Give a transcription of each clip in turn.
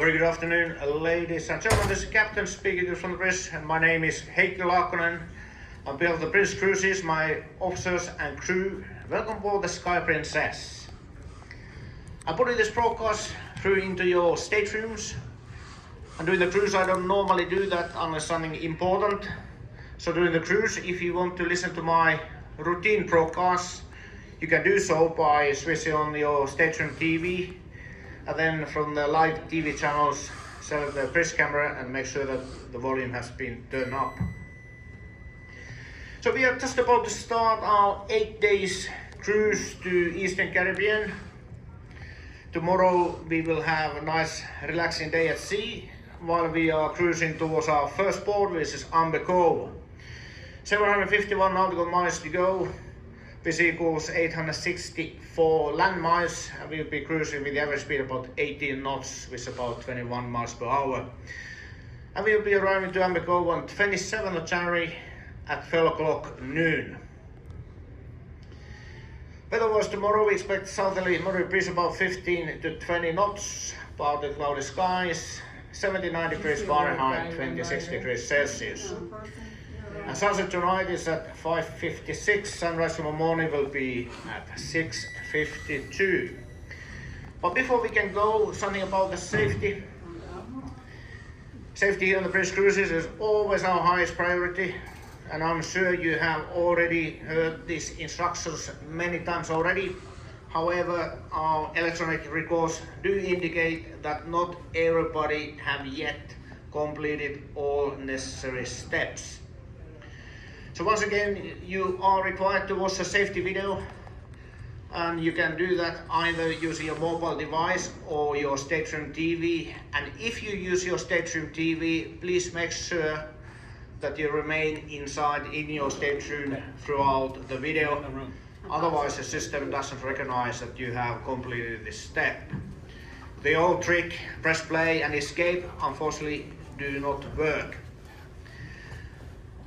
Very good afternoon, ladies and gentlemen. This is Captain speaking from the bridge, and my name is Heikki Laakkonen. I'm built the British Cruises, my officers and crew. Welcome aboard the Sky Princess. I'm putting this broadcast through into your staterooms. And during the cruise, I don't normally do that unless something important. So during the cruise, if you want to listen to my routine broadcasts, you can do so by switching on your stateroom TV. And then from the live TV channels, select the bridge camera and make sure that the volume has been turned up. So we are just about to start our 8 days cruise to Eastern Caribbean. Tomorrow we will have a nice relaxing day at sea while we are cruising towards our first port, which is Amber Cove. 751 nautical miles to go, which equals 864 land miles, and we'll be cruising with the average speed about 18 knots, which is about 21 miles per hour. And we'll be arriving to Amber Cove on 27th of January at 12 o'clock noon. Weather-wise, tomorrow we expect southerly moderate breeze about 15 to 20 knots, partly cloudy skies, 79 degrees Fahrenheit, 26 degrees Celsius. And sunset tonight is at 5:56, sunrise tomorrow morning will be at 6:52. But before we can go, something about the safety. Safety here on the British Cruises is always our highest priority, and I'm sure you have already heard these instructions many times already. However, our electronic records do indicate that not everybody have yet completed all necessary steps. So once again, you are required to watch a safety video, and you can do that either using your mobile device or your stateroom TV. And if you use your stateroom TV, please make sure that you remain inside in your stateroom throughout the video. Otherwise, the system doesn't recognize that you have completed this step. The old trick, press play and escape, unfortunately do not work.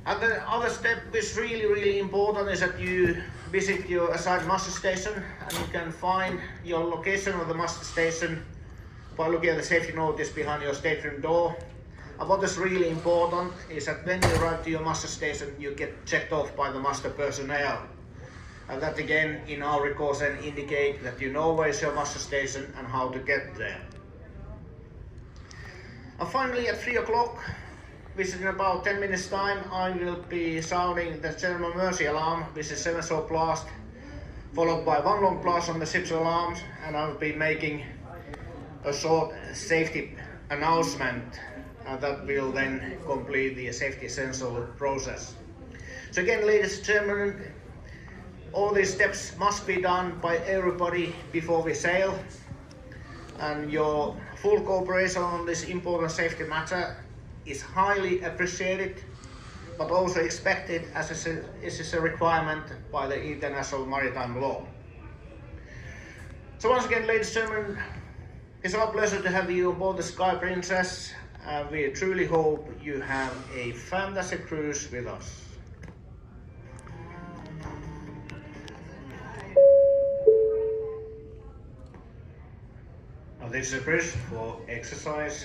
And the other step is really important is that you visit your assigned muster station, and you can find your location of the muster station by looking at the safety notice behind your stateroom door. And what is really important is that when you arrive to your muster station, you get checked off by the muster personnel. And that again in our records then indicate that you know where is your muster station and how to get there. And finally at 3 o'clock, which is in about 10 minutes time, I will be sounding the general emergency alarm, which is 7 short blast, followed by 1 long blast on the ship's alarms, and I will be making a short safety announcement, and that will then complete the safety essential process. So again, ladies and gentlemen, all these steps must be done by everybody before we sail, and your full cooperation on this important safety matter is highly appreciated, but also expected as it is a requirement by the international maritime law. So once again, ladies and gentlemen, it's our pleasure to have you on board the Sky Princess, and we truly hope you have a fantastic cruise with us. Now this is a bridge for exercise.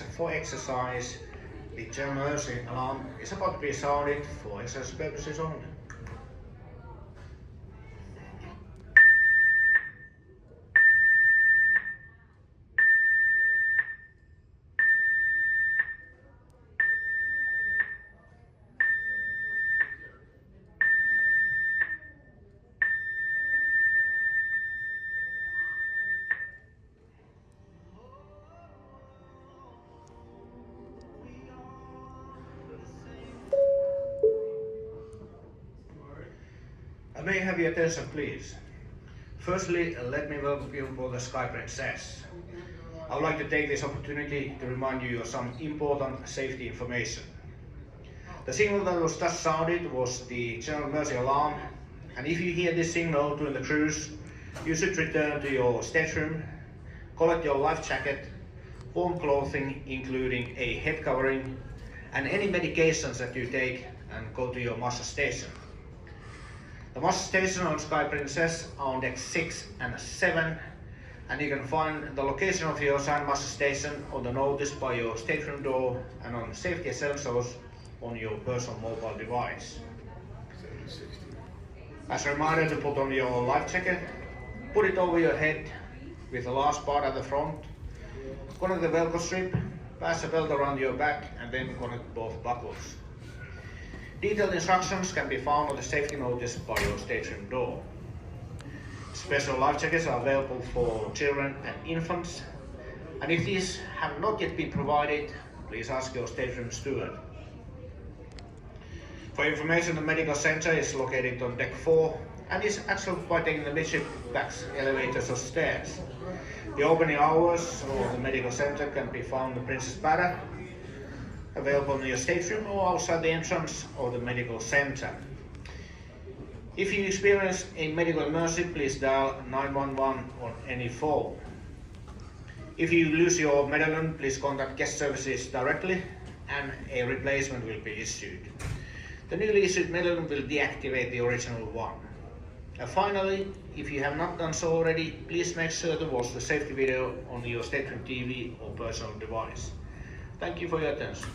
The general emergency alarm is about to be sounded for exercise purposes only. May I have your attention, please? Firstly, let me welcome you aboard the Sky Princess. I would like to take this opportunity to remind you of some important safety information. The signal that was just sounded was the general emergency alarm, and if you hear this signal during the cruise, you should return to your stateroom, collect your life jacket, warm clothing including a head covering, and any medications that you take, and go to your muster station. The muster station on Sky Princess are on deck 6 and 7, And you can find the location of your Sandmaster station on the notice by your stateroom door and on safety sensors on your personal mobile device. As a reminder to put on your life jacket, put it over your head with the last part at the front, connect the velcro strip, pass the belt around your back and then connect both buckles. Detailed instructions can be found on the safety notice by your stateroom door. Special life jackets are available for children and infants, and if these have not yet been provided, please ask your stateroom steward. For information, the medical center is located on deck 4 and is accessible by taking the midship decks, elevators or stairs. The opening hours of the medical center can be found in the Princess Para, available in your stateroom or outside the entrance of the medical center. If you experience a medical emergency, please dial 911 on any phone. If you lose your medallion, please contact guest services directly and a replacement will be issued. The newly issued medallion will deactivate the original one. And finally, if you have not done so already, please make sure to watch the safety video on your stateroom TV or personal device. Thank you for your attention.